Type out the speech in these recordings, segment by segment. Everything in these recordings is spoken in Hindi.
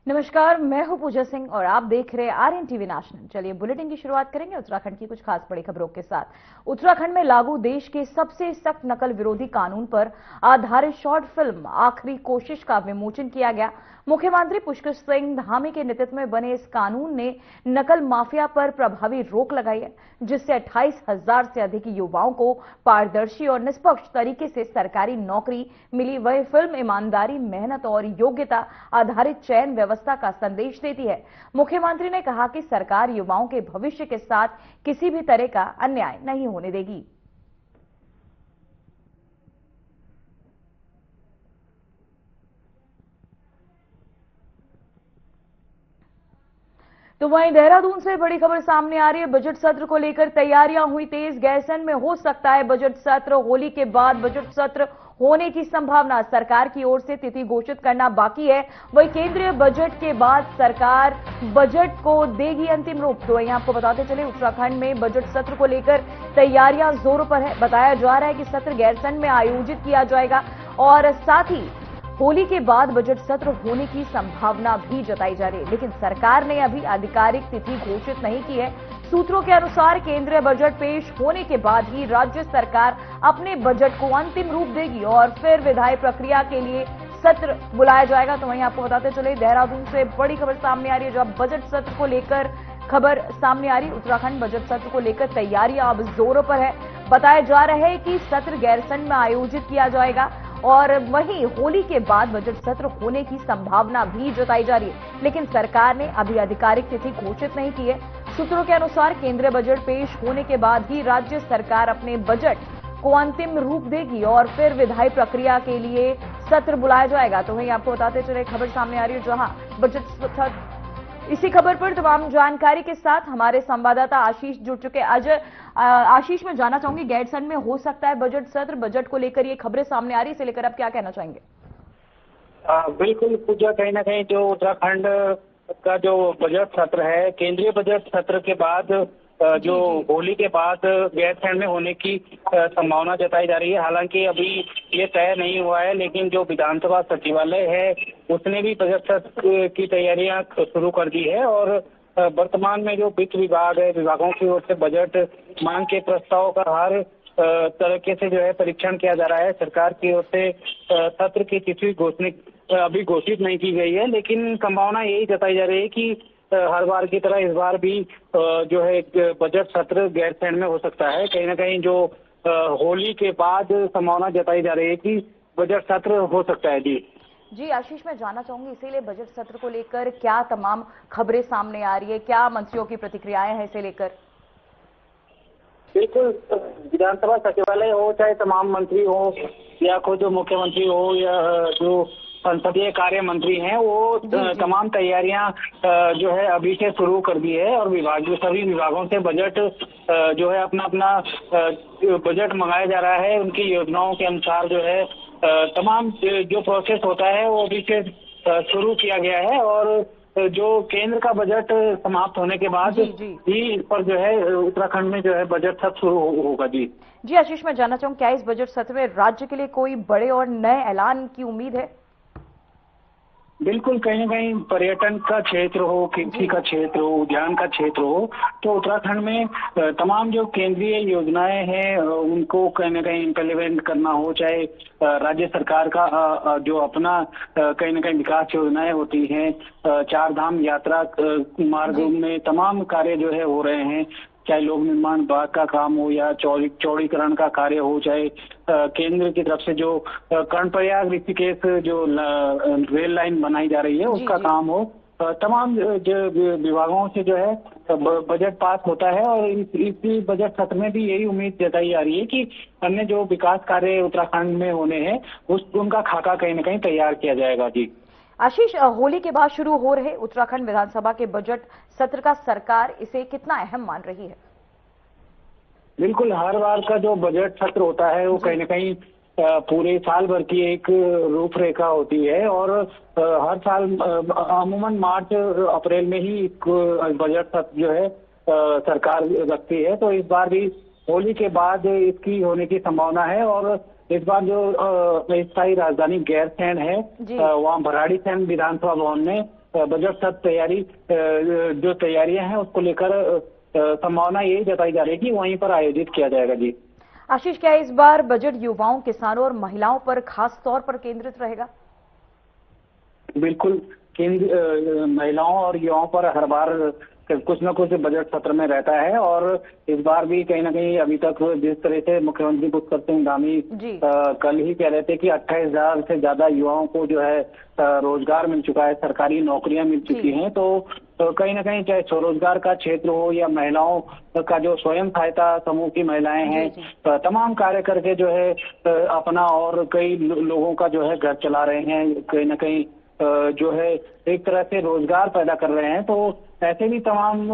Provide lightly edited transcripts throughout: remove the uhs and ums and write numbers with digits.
नमस्कार, मैं हूं पूजा सिंह और आप देख रहे हैं आरएन टीवी नेशनल। चलिए बुलेटिन की शुरुआत करेंगे उत्तराखंड की कुछ खास बड़ी खबरों के साथ। उत्तराखंड में लागू देश के सबसे सख्त नकल विरोधी कानून पर आधारित शॉर्ट फिल्म आखिरी कोशिश का विमोचन किया गया। मुख्यमंत्री पुष्कर सिंह धामी के नेतृत्व में बने इस कानून ने नकल माफिया पर प्रभावी रोक लगाई है, जिससे 28,000 से अधिक युवाओं को पारदर्शी और निष्पक्ष तरीके से सरकारी नौकरी मिली। वही फिल्म ईमानदारी, मेहनत और योग्यता आधारित चयन व्यवस्था का संदेश देती है। मुख्यमंत्री ने कहा कि सरकार युवाओं के भविष्य के साथ किसी भी तरह का अन्याय नहीं होने देगी। तो वहीं देहरादून से बड़ी खबर सामने आ रही है। बजट सत्र को लेकर तैयारियां हुई तेज। गैरसैंण में हो सकता है बजट सत्र। होली के बाद बजट सत्र होने की संभावना। सरकार की ओर से तिथि घोषित करना बाकी है। वही केंद्रीय बजट के बाद सरकार बजट को देगी अंतिम रूप। तो वहीं आपको बताते चले उत्तराखंड में बजट सत्र को लेकर तैयारियां जोरों पर है। बताया जा रहा है कि सत्र गैरसैंण में आयोजित किया जाएगा और साथ ही होली के बाद बजट सत्र होने की संभावना भी जताई जा रही है, लेकिन सरकार ने अभी आधिकारिक तिथि घोषित नहीं की है। सूत्रों के अनुसार केंद्रीय बजट पेश होने के बाद ही राज्य सरकार अपने बजट को अंतिम रूप देगी और फिर विधायी प्रक्रिया के लिए सत्र बुलाया जाएगा। तो वहीं आपको बताते चले देहरादून से बड़ी खबर सामने आ रही है, जब बजट सत्र को लेकर खबर सामने आ रही। उत्तराखंड बजट सत्र को लेकर तैयारियां अब जोरों पर है। बताया जा रहा है कि सत्र गैरसैंण में आयोजित किया जाएगा और वहीं होली के बाद बजट सत्र होने की संभावना भी जताई जा रही है, लेकिन सरकार ने अभी आधिकारिक तिथि घोषित नहीं की है। सूत्रों के अनुसार केंद्रीय बजट पेश होने के बाद ही राज्य सरकार अपने बजट को अंतिम रूप देगी और फिर विधायी प्रक्रिया के लिए सत्र बुलाया जाएगा। तो वहीं आपको बताते चले खबर सामने आ रही है, जहां बजट सत्र। इसी खबर पर तमाम जानकारी के साथ हमारे संवाददाता आशीष जुड़ चुके हैं। आशीष, मैं जानना चाहूंगी, गैरसैंण में हो सकता है बजट सत्र। बजट को लेकर ये खबरें सामने आ रही है, इसे लेकर आप क्या कहना चाहेंगे? बिल्कुल पूजा, कहीं ना कहीं जो उत्तराखंड का जो बजट सत्र है, केंद्रीय बजट सत्र के बाद जो होली के बाद गैरसैंण में होने की संभावना जताई जा रही है। हालांकि अभी ये तय नहीं हुआ है, लेकिन जो विधानसभा सचिवालय है उसने भी बजट सत्र की तैयारियां शुरू कर दी है और वर्तमान में जो वित्त विभाग है, विभागों की ओर से बजट मांग के प्रस्ताव का हर तरीके से जो है परीक्षण किया जा रहा है। सरकार की ओर से सत्र की तिथि अभी घोषित नहीं की गई है, लेकिन संभावना यही जताई जा रही है कि हर बार की तरह इस बार भी जो है बजट सत्र गैरसैंण में हो सकता है। कहीं ना कहीं जो होली के बाद संभावना जताई जा रही है कि बजट सत्र हो सकता है। जी आशीष, मैं जानना चाहूंगी इसीलिए बजट सत्र को लेकर क्या तमाम खबरें सामने आ रही है, क्या मंत्रियों की प्रतिक्रियाएं हैं इसे लेकर? बिल्कुल, विधानसभा सचिवालय हो, चाहे तमाम मंत्री हो या खुद मुख्यमंत्री हो या जो संसदीय कार्य मंत्री हैं, वो तमाम तैयारियां जो है अभी से शुरू कर दी है और सभी विभागों से बजट जो है अपना बजट मंगाया जा रहा है। उनकी योजनाओं के अनुसार जो है तमाम जो प्रोसेस होता है वो अभी से शुरू किया गया है और जो केंद्र का बजट समाप्त होने के बाद ही इस पर जो है उत्तराखंड में जो है बजट सत्र शुरू होगा। जी आशीष, मैं जानना चाहूँ क्या इस बजट सत्र में राज्य के लिए कोई बड़े और नए ऐलान की उम्मीद है? बिल्कुल, कहीं ना कहीं पर्यटन का क्षेत्र हो, कृषि का क्षेत्र हो, उद्यान का क्षेत्र हो, तो उत्तराखंड में तमाम जो केंद्रीय योजनाएं हैं उनको कहीं ना कहीं इम्प्लीमेंट करना हो, चाहे राज्य सरकार का जो अपना कहीं ना कहीं विकास योजनाएं होती हैं, चार धाम यात्रा मार्ग में तमाम कार्य जो है हो रहे हैं, चाहे लोक निर्माण विभाग का काम हो या चौड़ीकरण का कार्य हो, चाहे केंद्र की तरफ से जो कर्णप्रयाग ऋषिकेश जो रेल लाइन बनाई जा रही है उसका काम हो, तमाम विभागों से जो है बजट पास होता है और इसी बजट सत्र में भी यही उम्मीद जताई जा रही है कि अन्य जो विकास कार्य उत्तराखंड में होने हैं उनका खाका कहीं ना कहीं तैयार किया जाएगा। जी आशीष, होली के बाद शुरू हो रहे उत्तराखंड विधानसभा के बजट सत्र का सरकार इसे कितना अहम मान रही है? बिल्कुल, हर बार का जो बजट सत्र होता है वो कहीं ना कहीं पूरे साल भर की एक रूपरेखा होती है और हर साल अमूमन मार्च अप्रैल में ही बजट सत्र जो है सरकार रखती है। तो इस बार भी होली के बाद इसकी होने की संभावना है और इस बार जो स्थायी राजधानी गैरसैंण है वहाँ भराड़ीसैंण विधानसभा भवन में बजट सत्र तैयारी जो तैयारियां हैं उसको लेकर संभावना यही जताई जा रही है कि वहीं पर आयोजित किया जाएगा जी। आशीष, क्या इस बार बजट युवाओं, किसानों और महिलाओं पर खास तौर पर केंद्रित रहेगा? बिल्कुल, केंद्र महिलाओं और युवाओं पर हर बार कुछ न कुछ बजट सत्र में रहता है और इस बार भी कहीं ना कहीं अभी तक जिस तरह से मुख्यमंत्री पुष्कर सिंह धामी कल ही कह रहे थे कि 28,000 से ज्यादा युवाओं को जो है रोजगार मिल चुका है, सरकारी नौकरियां मिल चुकी हैं, तो कहीं ना कहीं चाहे स्वरोजगार का क्षेत्र हो या महिलाओं का जो स्वयं सहायता समूह की महिलाएं हैं, तमाम कार्य करके जो है अपना और कई लोगों का जो है घर चला रहे हैं, कहीं ना कहीं जो है एक तरह से रोजगार पैदा कर रहे हैं। तो ऐसे भी तमाम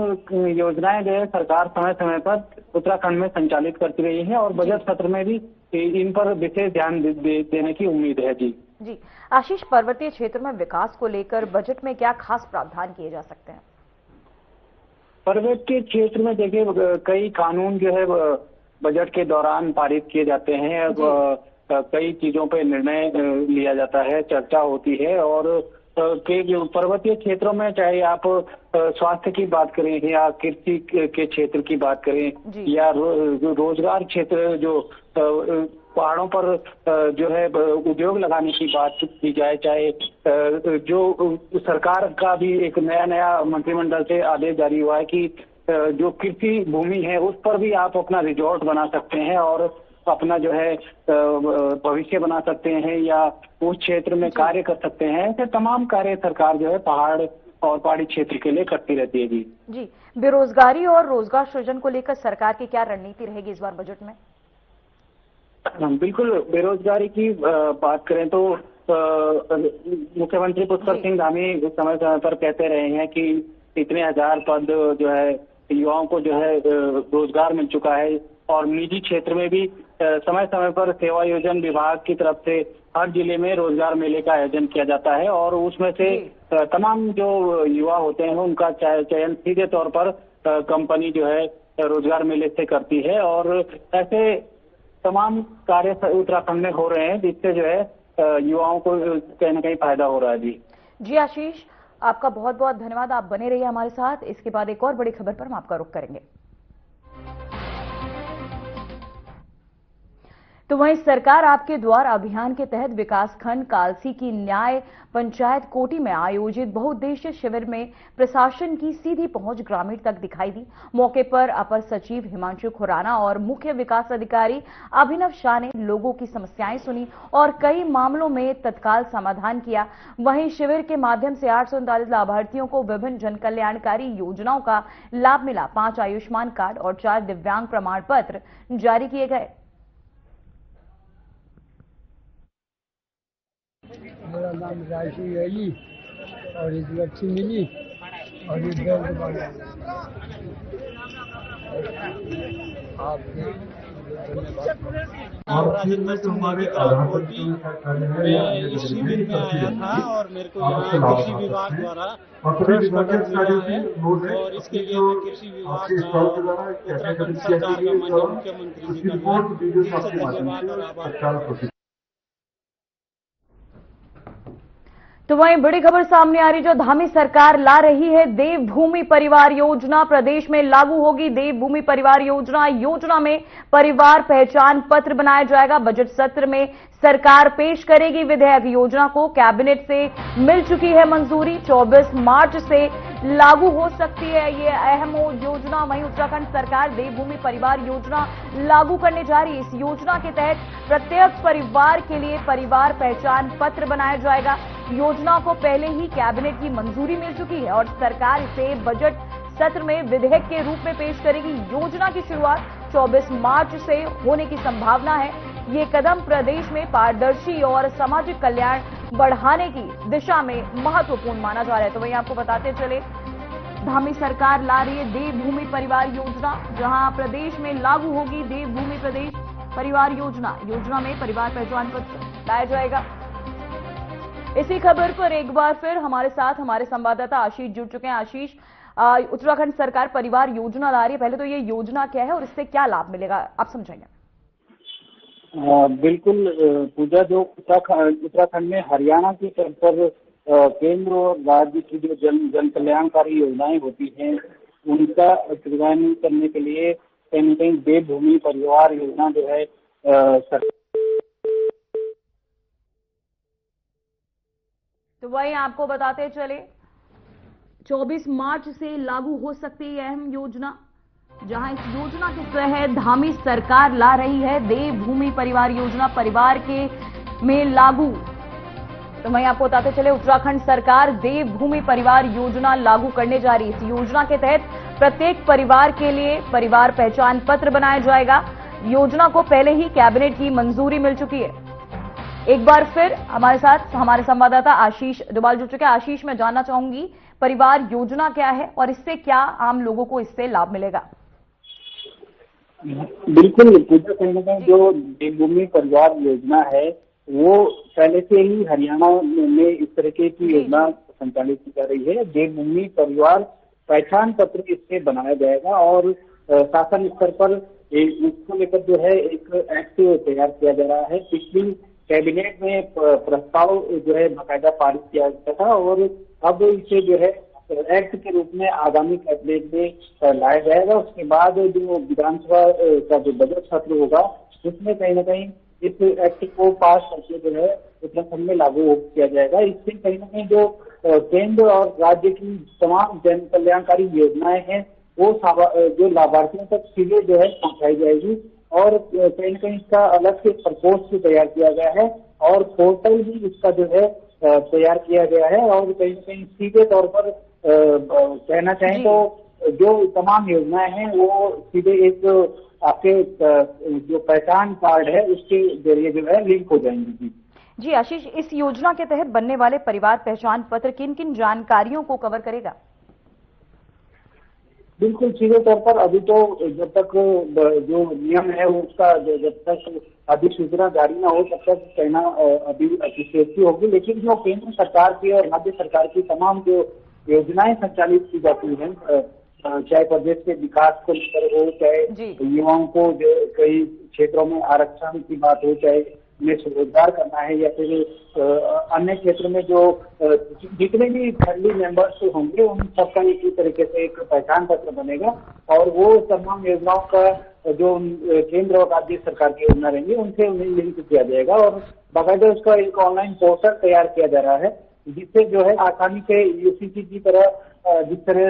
योजनाएं जो है सरकार समय समय पर उत्तराखंड में संचालित करती रही है और बजट सत्र में भी इन पर विशेष ध्यान देने की उम्मीद है जी। जी आशीष, पर्वतीय क्षेत्र में विकास को लेकर बजट में क्या खास प्रावधान किए जा सकते हैं? पर्वतीय क्षेत्र में देखिए कई कानून जो है बजट के दौरान पारित किए जाते हैं, कई चीजों पे निर्णय लिया जाता है, चर्चा होती है और पर्वतीय क्षेत्रों में चाहे आप स्वास्थ्य की बात करें या कृषि के क्षेत्र की बात करें या रोजगार क्षेत्र जो पहाड़ों पर जो है उद्योग लगाने की बात की जाए, चाहे जो सरकार का भी एक नया मंत्रिमंडल से आदेश जारी हुआ है कि जो कृषि भूमि है उस पर भी आप अपना रिजॉर्ट बना सकते हैं और अपना जो है भविष्य बना सकते हैं या उस क्षेत्र में कार्य कर सकते हैं। ऐसे तमाम कार्य सरकार जो है पहाड़ और पहाड़ी क्षेत्र के लिए करती रहती है जी। बेरोजगारी और रोजगार सृजन को लेकर सरकार की क्या रणनीति रहेगी इस बार बजट में? बिल्कुल, बेरोजगारी की बात करें तो मुख्यमंत्री पुष्कर सिंह धामी समय समय पर कहते रहे हैं कि इतने हजार पद जो है युवाओं को जो है रोजगार मिल चुका है और निजी क्षेत्र में भी समय समय पर सेवा योजन विभाग की तरफ से हर जिले में रोजगार मेले का आयोजन किया जाता है और उसमें से तमाम जो युवा होते हैं उनका चयन सीधे तौर पर कंपनी जो है रोजगार मेले से करती है और ऐसे तमाम कार्य उत्तराखंड में हो रहे हैं जिससे जो है युवाओं को कहीं ना कहीं फायदा हो रहा है जी आशीष, आपका बहुत बहुत धन्यवाद। आप बने रहिए हमारे साथ। इसके बाद एक और बड़ी खबर पर हम आपका रुख करेंगे। तो वहीं सरकार आपके द्वार अभियान के तहत विकासखंड कालसी की न्याय पंचायत कोटी में आयोजित बहुउद्देशीय शिविर में प्रशासन की सीधी पहुंच ग्रामीण तक दिखाई दी। मौके पर अपर सचिव हिमांशु खुराना और मुख्य विकास अधिकारी अभिनव शाह ने लोगों की समस्याएं सुनी और कई मामलों में तत्काल समाधान किया। वहीं शिविर के माध्यम से 839 लाभार्थियों को विभिन्न जन कल्याणकारी योजनाओं का लाभ मिला। 5 आयुष्मान कार्ड और 4 दिव्यांग प्रमाण पत्र जारी किए गए। मेरा नाम राशि है जी और एक लक्ष्मी मिली और ये बैंक वाला आपके में हमारे आधार इस शिविर में आया था और मेरे को यहाँ कृषि विभाग द्वारा मिला है और इसके लिए मैं कृषि विभाग का उत्तराखंड सरकार का माननीय मुख्यमंत्री जी का धन्यवाद और आभार। तो वहीं बड़ी खबर सामने आ रही जो धामी सरकार ला रही है देवभूमि परिवार योजना प्रदेश में लागू होगी। देवभूमि परिवार योजना में परिवार पहचान पत्र बनाया जाएगा। बजट सत्र में सरकार पेश करेगी विधेयक। योजना को कैबिनेट से मिल चुकी है मंजूरी। 24 मार्च से लागू हो सकती है ये अहम योजना। वहीं उत्तराखंड सरकार देवभूमि परिवार योजना लागू करने जा रही है। इस योजना के तहत प्रत्येक परिवार के लिए परिवार पहचान पत्र बनाया जाएगा। योजना को पहले ही कैबिनेट की मंजूरी मिल चुकी है और सरकार इसे बजट सत्र में विधेयक के रूप में पेश करेगी। योजना की शुरुआत 24 मार्च से होने की संभावना है। ये कदम प्रदेश में पारदर्शी और सामाजिक कल्याण बढ़ाने की दिशा में महत्वपूर्ण माना जा रहा है। तो वहीं आपको बताते चले धामी सरकार ला रही है देवभूमि परिवार योजना, जहां प्रदेश में लागू होगी देवभूमि प्रदेश परिवार योजना। योजना में परिवार पहचान पत्र लाया जाएगा। इसी खबर पर एक बार फिर हमारे साथ हमारे संवाददाता आशीष जुड़ चुके हैं। आशीष, उत्तराखंड सरकार परिवार योजना ला रही है, पहले तो ये योजना क्या है और इससे क्या लाभ मिलेगा, आप समझाएंगे? बिल्कुल पूजा, जो उत्तराखंड में हरियाणा की तर्ज पर केंद्र और राज्य की जो जन कल्याणकारी योजनाएं होती हैं उनका क्रियान्वयन करने के लिए कहीं न कहीं देवभूमि परिवार योजना जो है तो वही आपको बताते चले 24 मार्च से लागू हो सकती है अहम योजना, जहां इस योजना के तहत धामी सरकार ला रही है देवभूमि परिवार योजना परिवार के में लागू। तो वहीं आपको बताते चले उत्तराखंड सरकार देवभूमि परिवार योजना लागू करने जा रही है। इस योजना के तहत प्रत्येक परिवार के लिए परिवार पहचान पत्र बनाया जाएगा। योजना को पहले ही कैबिनेट की मंजूरी मिल चुकी है। एक बार फिर हमारे साथ हमारे संवाददाता आशीष डुबाल जुड़ चुके हैं। आशीष, मैं जानना चाहूंगी परिवार योजना क्या है और इससे क्या आम लोगों को इससे लाभ मिलेगा? बिल्कुल पूजा, कहीं न कहीं जो देवभूमि परिवार योजना है वो पहले से ही हरियाणा में इस तरीके की योजना संचालित की जा रही है। देवभूमि परिवार पहचान पत्र इससे बनाया जाएगा और शासन स्तर पर इसको लेकर जो है एक एक्ट तैयार किया जा रहा है। पिछली कैबिनेट में प्रस्ताव जो है बाकायदा पारित किया गया था और अब इसे जो है एक्ट के रूप में आगामी कैबिनेट में लाया जाएगा। उसके बाद जो विधानसभा का जो बजट सत्र होगा उसमें कहीं न कहीं इस एक्ट को पास करके जो है उत्तराखंड में लागू किया जाएगा। इससे कहीं न कहीं जो केंद्र और राज्य की तमाम जन कल्याणकारी योजनाएं हैं वो जो लाभार्थियों तक सीधे जो है पहुंचाई जाएगी और कहीं न कहीं इसका अलग से प्रकोष्ठ तैयार किया गया है और पोर्टल भी इसका जो है तैयार किया गया है और कहीं न कहीं सीधे तौर पर कहना चाहें तो जो तमाम योजनाएं हैं वो सीधे एक आपके जो पहचान कार्ड है उसके जरिए जो है लिंक हो जाएंगी। जी आशीष, इस योजना के तहत बनने वाले परिवार पहचान पत्र किन किन जानकारियों को कवर करेगा? बिल्कुल सीधे तौर पर अभी तो जब तक जो नियम है उसका जब तक अधिसूचना जारी ना हो तब तक कहना अभी अतिशयोक्ति होगी, लेकिन जो केंद्र सरकार की और राज्य सरकार की तमाम जो योजनाएं संचालित की जाती हैं चाहे प्रदेश के विकास को लेकर हो, चाहे युवाओं को जो कई क्षेत्रों में आरक्षण की बात हो, चाहे उन्हें स्वरोजगार करना है या फिर अन्य क्षेत्र में जो जितने भी फैमिली मेंबर्स होंगे उन सबका इसी तरीके से एक पहचान पत्र बनेगा और वो तमाम योजनाओं का जो केंद्र और राज्य सरकार की योजना रहेंगी उनसे उन्हें लिंक किया जाएगा और बाकायदा उसका एक ऑनलाइन पोर्टल तैयार किया जा रहा है जिससे जो है आसानी से यूसीसी की तरह जिस तरह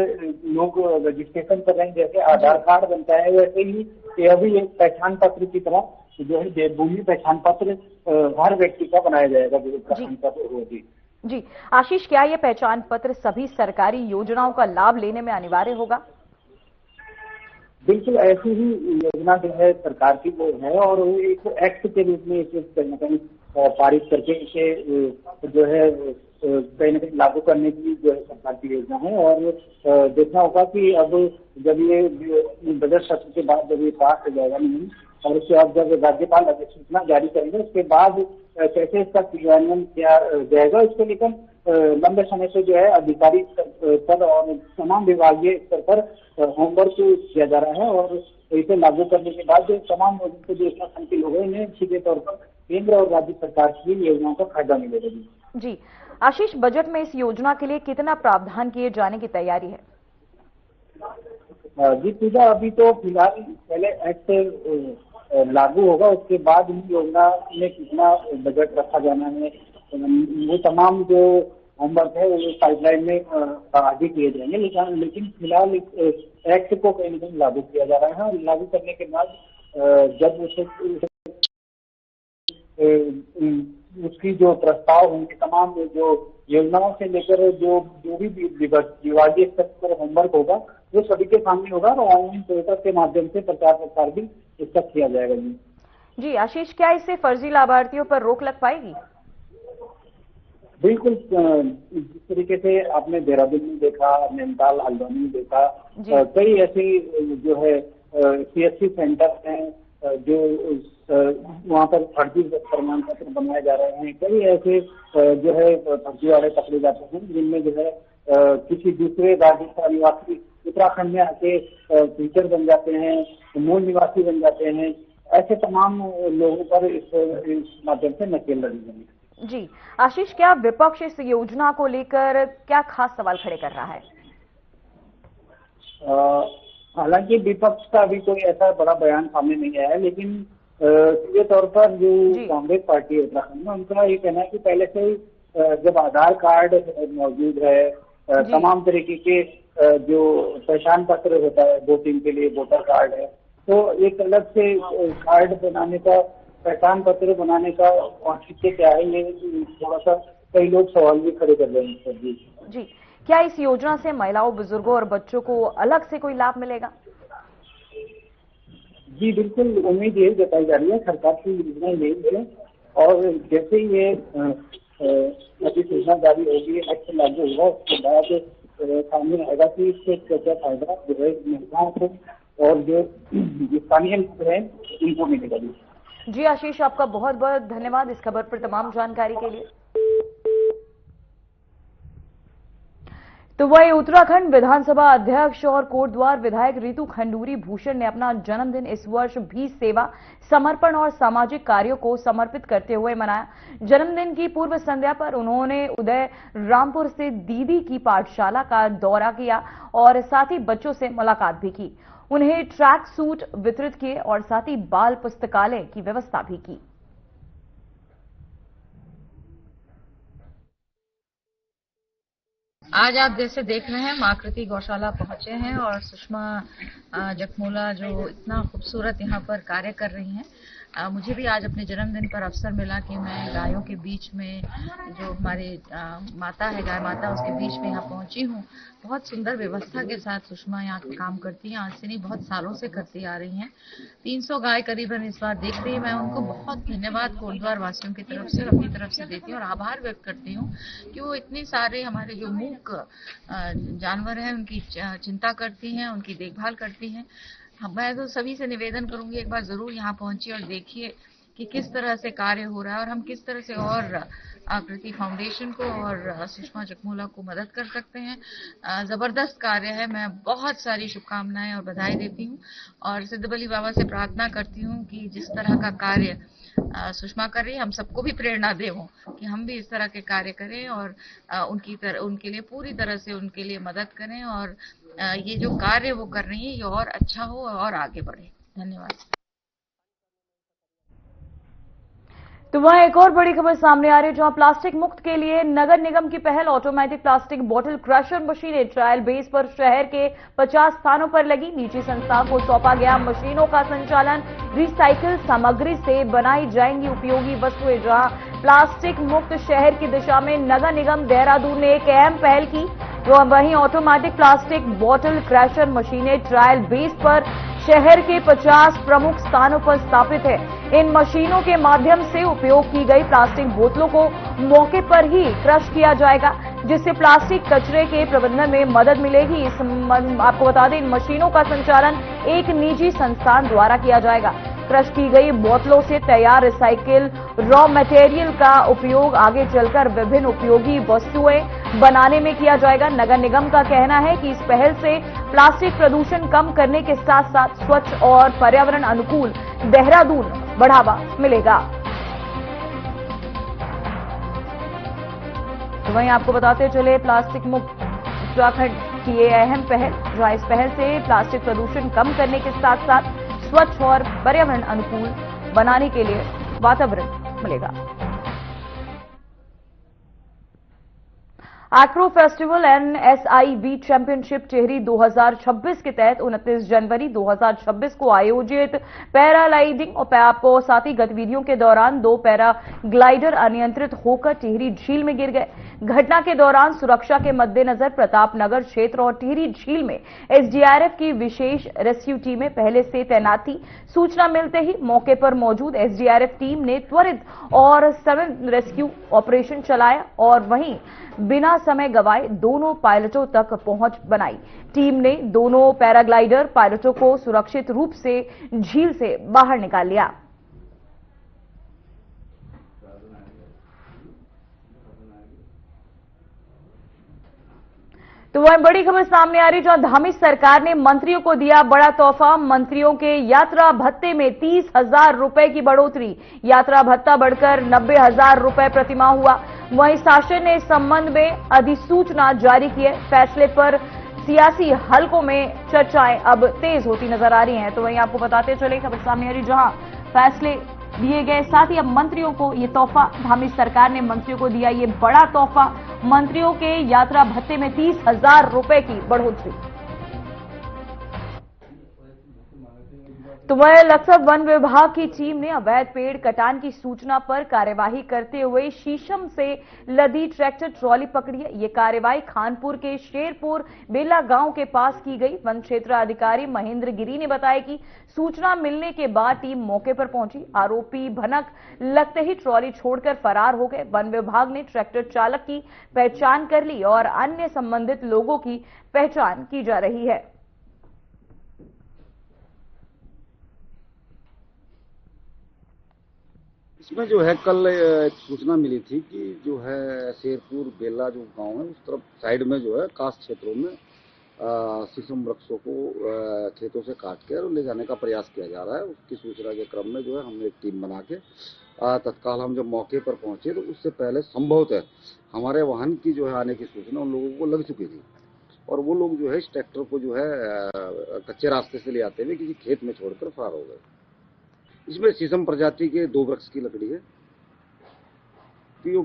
लोग रजिस्ट्रेशन कर रहे हैं जैसे आधार कार्ड बनता है वैसे ही यह भी एक पहचान पत्र की तरह जो है देवभूमि पहचान पत्र हर व्यक्ति का बनाया जाएगा जो पहचान पत्र होगी। जी आशीष, क्या ये पहचान पत्र सभी सरकारी योजनाओं का लाभ लेने में अनिवार्य होगा? बिल्कुल ऐसी ही योजना जो है सरकार की वो है और वो एक एक्ट के रूप में इसे कहीं न कहीं पारित करके इसे जो है कहीं न कहीं लागू करने की जो है सरकार की योजना है और देखना होगा कि अब जब ये बजट सत्र के बाद जब ये पास हो जाएगा नहीं और उसके बाद जब राज्यपाल अधिसूचना जारी करेंगे उसके बाद कैसे इसका क्रियान्वयन किया जाएगा इसको लेकर लंबे समय से जो है अधिकारी स्तर और तमाम विभागीय स्तर पर होमवर्क किया जा रहा है और इसे लागू करने के बाद जो तमाम लोगों को जो उत्तराखंड के लोग हैं इन्हें सीधे तौर पर केंद्र और राज्य सरकार की योजनाओं का फायदा मिलेगा। जी आशीष, बजट में इस योजना के लिए कितना प्रावधान किए जाने की तैयारी है? जी पूजा, अभी तो फिलहाल पहले एक्ट लागू होगा उसके बाद ही योजना में कितना बजट रखा जाना है वो तमाम जो होमवर्क है वो पाइपलाइन में आगे किए जाएंगे लेकिन फिलहाल एक्ट को कहीं न कहीं लागू किया जा रहा है और लागू करने के बाद जब उसकी जो प्रस्ताव होंगे तमाम जो योजनाओं से लेकर जो भी विभागीय स्तर पर होमवर्क होगा वो सभी के सामने होगा और ऑनलाइन पोर्टल के माध्यम से प्रचार प्रसार भी इसका किया जाएगा। जी आशीष, क्या इससे फर्जी लाभार्थियों पर रोक लग पाएगी? बिल्कुल, जिस तरीके से आपने देहरादून में देखा, नैनीताल हल्द्वानी में देखा, कई ऐसे जो है सीएससी सेंटर हैं जो वहाँ पर फर्जी प्रमाण पत्र बनाए जा रहे हैं। कई ऐसे जो है फर्जी वाले पकड़े जाते हैं जिनमें जो है किसी दूसरे राज्य का निवासी उत्तराखंड में आके टीचर बन जाते हैं, मूल निवासी बन जाते हैं। ऐसे तमाम लोगों पर इस माध्यम से नकेल लगी जाएगी। जी आशीष, क्या विपक्ष इस योजना को लेकर क्या खास सवाल खड़े कर रहा है? हालांकि विपक्ष का अभी कोई ऐसा बड़ा बयान सामने नहीं आया है, लेकिन सीधे तौर पर जो कांग्रेस पार्टी है उत्तराखंड में, उनका ये कहना है कि पहले से ही जब आधार कार्ड मौजूद है, तमाम तरीके के जो पहचान पत्र होता है वोटिंग के लिए, वोटर कार्ड है, तो एक अलग से कार्ड बनाने का, पहचान पत्र बनाने का औचित्य क्या है, ये थोड़ा सा कई लोग सवाल भी खड़े कर रहे हैं सर जी। जी, क्या इस योजना से महिलाओं, बुजुर्गों और बच्चों को अलग से कोई लाभ मिलेगा? जी बिल्कुल, उम्मीद यही जताई जा रही है, सरकार की योजना यही है, और जैसे ही ये अधिसूचना जारी होगी, एक्ट लागू होगा, उसके बाद सामने आएगा कि इससे क्या क्या फायदा जो है महिलाओं को और जो स्थानीय लोग हैं इनको मिलेगा। जी आशीष, आपका बहुत बहुत धन्यवाद इस खबर पर तमाम जानकारी के लिए। तो वही उत्तराखंड विधानसभा अध्यक्ष और कोटद्वार विधायक रितु खंडूरी भूषण ने अपना जन्मदिन इस वर्ष भी सेवा, समर्पण और सामाजिक कार्यों को समर्पित करते हुए मनाया। जन्मदिन की पूर्व संध्या पर उन्होंने उदय रामपुर से दीदी की पाठशाला का दौरा किया और साथ ही बच्चों से मुलाकात भी की। उन्हें ट्रैक सूट वितरित किए और साथ ही बाल पुस्तकालय की व्यवस्था भी की। आज आप जैसे देख रहे हैं, माकृति गौशाला पहुंचे हैं और सुषमा जखमोला जो इतना खूबसूरत यहाँ पर कार्य कर रही हैं। मुझे भी आज अपने जन्मदिन पर अवसर मिला कि मैं गायों के बीच में, जो हमारी माता है, गाय माता, उसके बीच में यहाँ पहुंची हूँ। बहुत सुंदर व्यवस्था के साथ सुषमा यहाँ काम करती हैं, आज से नहीं बहुत सालों से करती आ रही हैं। 300 गाय करीबन इस बार देख रही है। मैं उनको बहुत धन्यवाद कोटद्वार वासियों की तरफ से और अपनी तरफ से देती हूँ और आभार व्यक्त करती हूँ कि वो इतने सारे हमारे जो मूक जानवर हैं उनकी चिंता करती हैं, उनकी देखभाल करती हैं। मैं तो सभी से निवेदन करूंगी, एक बार जरूर यहाँ पहुंचिए और देखिए कि किस तरह से कार्य हो रहा है और हम किस तरह से और आकृति फाउंडेशन को और सुषमा जखमोला को मदद कर सकते हैं। जबरदस्त कार्य है। मैं बहुत सारी शुभकामनाएं और बधाई देती हूँ और सिद्ध बली बाबा से प्रार्थना करती हूँ कि जिस तरह का कार्य सुषमा कर रही है, हम सबको भी प्रेरणा दे वो कि हम भी इस तरह के कार्य करें और उनके लिए पूरी तरह से उनके लिए मदद करें और ये जो कार्य वो कर रही है ये और अच्छा हो और आगे बढ़े। धन्यवाद। तो वहां एक और बड़ी खबर सामने आ रही है, जहां प्लास्टिक मुक्त के लिए नगर निगम की पहल। ऑटोमेटिक प्लास्टिक बोतल क्रशर मशीनें ट्रायल बेस पर शहर के 50 स्थानों पर लगी। निजी संस्था को सौंपा गया मशीनों का संचालन। रिसाइकिल सामग्री से बनाई जाएंगी उपयोगी वस्तुएं। जहां प्लास्टिक मुक्त शहर की दिशा में नगर निगम देहरादून ने एक अहम पहल की, तो वहीं ऑटोमेटिक प्लास्टिक बोतल क्रशर मशीनें ट्रायल बेस पर शहर के 50 प्रमुख स्थानों पर स्थापित है। इन मशीनों के माध्यम से उपयोग की गई प्लास्टिक बोतलों को मौके पर ही क्रश किया जाएगा, जिससे प्लास्टिक कचरे के प्रबंधन में मदद मिलेगी। आपको बता दें, इन मशीनों का संचालन एक निजी संस्थान द्वारा किया जाएगा। क्रश की गई बोतलों से तैयार रिसाइकिल रॉ मटेरियल का उपयोग आगे चलकर विभिन्न उपयोगी वस्तुएं बनाने में किया जाएगा। नगर निगम का कहना है कि इस पहल से प्लास्टिक प्रदूषण कम करने के साथ साथ स्वच्छ और पर्यावरण अनुकूल देहरादून बढ़ावा मिलेगा। तो वहीं आपको बताते चले, प्लास्टिक मुक्त उत्तराखंड की ये अहम पहल, जहां इस पहल से प्लास्टिक प्रदूषण कम करने के साथ साथ स्वच्छ और पर्यावरण अनुकूल बनाने के लिए वातावरण मिलेगा। Acro festival and SIV championship Tehri 2026 के तहत 29 जनवरी 2026 को आयोजित पैराग्लाइडिंग और आपको साथ ही गतिविधियों के दौरान 2 पैराग्लाइडर अनियंत्रित होकर टिहरी झील में गिर गए। घटना के दौरान सुरक्षा के मद्देनजर प्रतापनगर क्षेत्र और टिहरी झील में SDRF की विशेष रेस्क्यू टीमें पहले से तैनात थी। सूचना मिलते ही मौके पर मौजूद SDRF टीम ने त्वरित और सघन रेस्क्यू ऑपरेशन चलाया और वहीं बिना समय गवाए दोनों पायलटों तक पहुंच बनाई। टीम ने दोनों पैराग्लाइडर पायलटों को सुरक्षित रूप से झील से बाहर निकाल लिया। तो वह बड़ी खबर सामने आ रही जहां धामी सरकार ने मंत्रियों को दिया बड़ा तोहफा। मंत्रियों के यात्रा भत्ते में 30,000 रुपए की बढ़ोतरी। यात्रा भत्ता बढ़कर 90,000 रुपए प्रतिमाह हुआ। वहीं शासन ने इस संबंध में अधिसूचना जारी की है। फैसले पर सियासी हलकों में चर्चाएं अब तेज होती नजर आ रही हैं। तो वहीं आपको बताते चले खबर सामने आ रही जहां फैसले दिए गए, साथ ही अब मंत्रियों को ये तोहफा, धामी सरकार ने मंत्रियों को दिया ये बड़ा तोहफा। मंत्रियों के यात्रा भत्ते में 30,000 रुपए की बढ़ोतरी। तो वह लक्सर वन विभाग की टीम ने अवैध पेड़ कटान की सूचना पर कार्यवाही करते हुए शीशम से लदी ट्रैक्टर ट्रॉली पकड़ी है। ये कार्यवाही खानपुर के शेरपुर बेला गांव के पास की गई। वन क्षेत्र अधिकारी महेंद्र गिरी ने बताया कि सूचना मिलने के बाद टीम मौके पर पहुंची। आरोपी भनक लगते ही ट्रॉली छोड़कर फरार हो गए। वन विभाग ने ट्रैक्टर चालक की पहचान कर ली और अन्य संबंधित लोगों की पहचान की जा रही है। इसमें जो है कल एक सूचना मिली थी कि जो है शेरपुर बेला जो गांव है उस तरफ साइड में जो है कास्ट क्षेत्रों में शीशम वृक्षों को खेतों से काट कर ले जाने का प्रयास किया जा रहा है। उसकी सूचना के क्रम में जो है हमने एक टीम बना के तत्काल हम जब मौके पर पहुंचे तो उससे पहले संभवतः हमारे वाहन की जो है आने की सूचना उन लोगों को लग चुकी थी और वो लोग जो है इस ट्रैक्टर को जो है कच्चे रास्ते से ले आते हुए किसी खेत में छोड़कर फरार हो गए। इसमें शीशम प्रजाति के 2 वृक्ष की लकड़ी है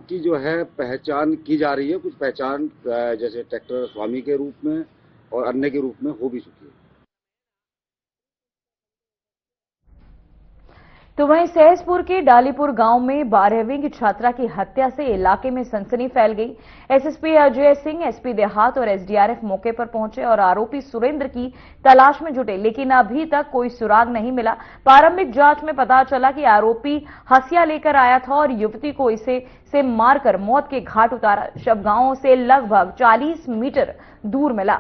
की जो है पहचान की जा रही है। कुछ पहचान जैसे ट्रैक्टर स्वामी के रूप में और अन्य के रूप में हो भी चुकी है। तो वहीं सहसपुर के डालीपुर गांव में 12वीं की छात्रा की हत्या से इलाके में सनसनी फैल गई। एसएसपी अजय सिंह, एसपी देहात और एसडीआरएफ मौके पर पहुंचे और आरोपी सुरेंद्र की तलाश में जुटे, लेकिन अभी तक कोई सुराग नहीं मिला। प्रारंभिक जांच में पता चला कि आरोपी हसिया लेकर आया था और युवती को इसे मारकर मौत के घाट उतारा। शव गांव से लगभग 40 मीटर दूर मिला।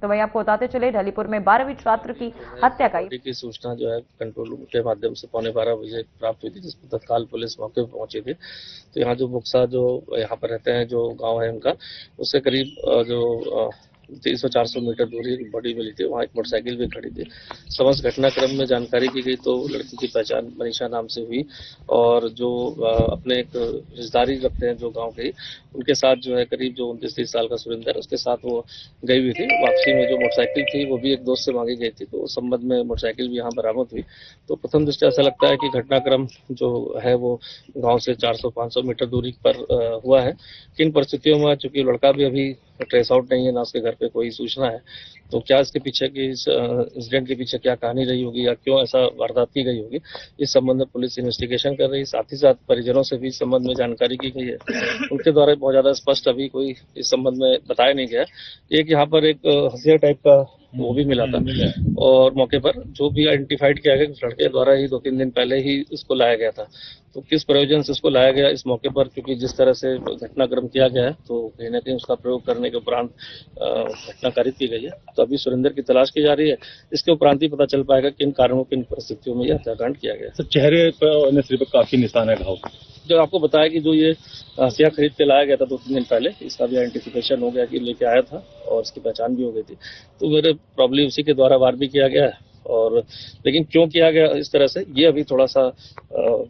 तो वहीं आपको बताते चले ढालीपुर में 12वीं छात्र की हत्या की सूचना जो है कंट्रोल रूम के माध्यम से 12:15 बजे प्राप्त हुई थी, जिसमें तत्काल पुलिस मौके पर पहुंची थी। तो यहाँ जो बुक्सा जो यहाँ पर रहते हैं जो गांव है उनका, उससे करीब जो 300-400 मीटर दूरी एक बॉडी मिली थी। वहाँ एक मोटरसाइकिल भी खड़ी थी। समस्त घटनाक्रम में जानकारी की गई तो लड़की की पहचान मनीषा नाम से हुई और जो अपने एक रिश्तेदारी रखते हैं जो गांव के, उनके साथ जो है करीब जो 29-30 साल का सुरेंद्र, उसके साथ वो गई हुई थी। वापसी में जो मोटरसाइकिल थी वो भी एक दोस्त से मांगी गई थी, तो उस संबंध में मोटरसाइकिल भी यहाँ बरामद हुई। तो प्रथम दृष्टया ऐसा लगता है कि घटनाक्रम जो है वो गाँव से 400-500 मीटर दूरी पर हुआ है। किन परिस्थितियों में, चूंकि लड़का भी अभी ट्रेस आउट नहीं है, ना उसके घर पे कोई सूचना है, तो क्या इसके पीछे की इस इंसिडेंट के पीछे क्या कहानी रही होगी या क्यों ऐसा वारदात की गई होगी, इस संबंध में पुलिस इन्वेस्टिगेशन कर रही है। साथ ही साथ परिजनों से भी इस संबंध में जानकारी की गई है। उनके द्वारा बहुत ज्यादा स्पष्ट अभी कोई इस संबंध में बताया नहीं गया। एक यहाँ पर एक हसिया टाइप का वो भी मिला था और मौके पर जो भी आइडेंटिफाइड किया गया उस लड़के द्वारा ही 2-3 दिन पहले ही इसको लाया गया था। तो किस प्रयोजन से इसको लाया गया इस मौके पर, क्योंकि जिस तरह से घटनाक्रम किया गया है तो कहीं ना कहीं उसका प्रयोग करने के उपरांत घटना कारित की गई है। तो अभी सुरेंद्र की तलाश की जा रही है। इसके उपरांत ही पता चल पाएगा किन कारणों, किन परिस्थितियों में यह हत्याकांड किया गया। तो चेहरे पर सिर पर काफी निशान है घाव। जो आपको बताया कि जो ये हसिया खरीद के लाया गया था 2-3 दिन पहले, इसका भी आइडेंटिफिकेशन हो गया कि लेके आया था और इसकी पहचान भी हो गई थी। तो मेरे प्रॉब्लम उसी के द्वारा वार भी किया गया है। और लेकिन क्यों किया गया इस तरह से, ये अभी थोड़ा सा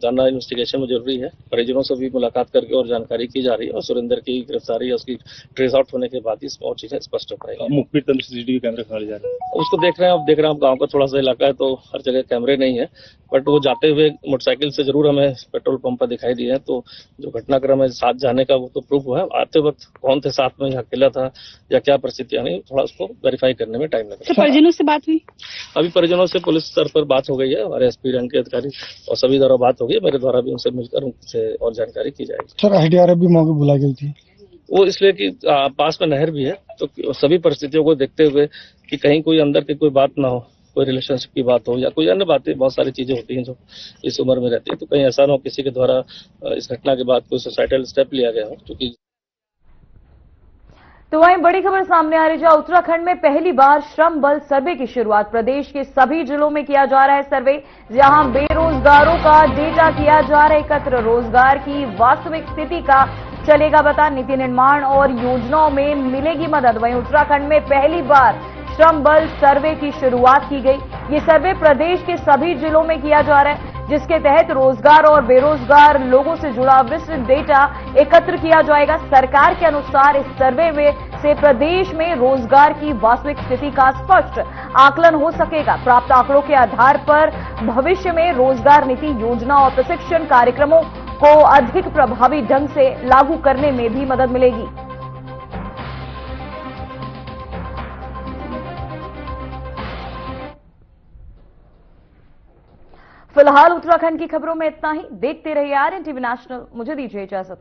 जानना इन्वेस्टिगेशन में जरूरी है। परिजनों से भी मुलाकात करके और जानकारी की जा रही है और सुरेंद्र की गिरफ्तारी या उसकी ट्रेस आउट होने के बाद ही और चीजें स्पष्ट हो पाएगी। मुखबिर तंत्र सीसीटीवी कैमरे खंगाले जा रहे हैं, उसको देख रहे हैं। अब देख रहे हैं, गाँव का थोड़ा सा इलाका है तो हर जगह कैमरे नहीं है, बट वो जाते हुए मोटरसाइकिल से जरूर हमें पेट्रोल पंप पर दिखाई दिए हैं। तो जो घटनाक्रम है साथ जाने का वो तो प्रूफ हुआ है। आते वक्त कौन थे साथ में, या अकेला था या क्या परिस्थितियां, नहीं थोड़ा उसको वेरीफाई करने में टाइम लगेगा। तो परिजनों से बात हुई? अभी परिजनों से पुलिस स्तर पर बात हो गई है, हमारे एसपी रैंक के अधिकारी और सभी द्वारा बात हो गई। मेरे द्वारा भी उनसे मिलकर उनसे और जानकारी की जाएगी। सर एसडीआरएफ भी मौके बुलाई गई थी, वो इसलिए कि पास में नहर भी है, तो सभी परिस्थितियों को देखते हुए कि कहीं कोई अंदर की कोई बात ना हो, कोई रिलेशनशिप की बात हो या कोई अन्य बातें, बहुत सारी चीजें होती हैं जो इस उम्र में रहती है, तो कहीं ऐसा ना हो किसी के द्वारा इस घटना के बाद कोई सोसाइटल स्टेप लिया गया हो। क्योंकि तो वहीं बड़ी खबर सामने आ रही है, उत्तराखंड में पहली बार श्रम बल सर्वे की शुरुआत। प्रदेश के सभी जिलों में किया जा रहा है सर्वे, जहां बेरोजगारों का डेटा किया जा रहा है एकत्र। रोजगार की वास्तविक स्थिति का चलेगा बता। नीति निर्माण और योजनाओं में मिलेगी मदद। वहीं उत्तराखंड में पहली बार श्रम बल सर्वे की शुरुआत की गई। ये सर्वे प्रदेश के सभी जिलों में किया जा रहा है, जिसके तहत रोजगार और बेरोजगार लोगों से जुड़ा विस्तृत डेटा एकत्र किया जाएगा। सरकार के अनुसार इस सर्वे में से प्रदेश में रोजगार की वास्तविक स्थिति का स्पष्ट आकलन हो सकेगा। प्राप्त आंकड़ों के आधार पर भविष्य में रोजगार नीति, योजना और प्रशिक्षण कार्यक्रमों को अधिक प्रभावी ढंग से लागू करने में भी मदद मिलेगी। फिलहाल उत्तराखंड की खबरों में इतना ही। देखते रहिए RNTV नेशनल। मुझे दीजिए इजाजत।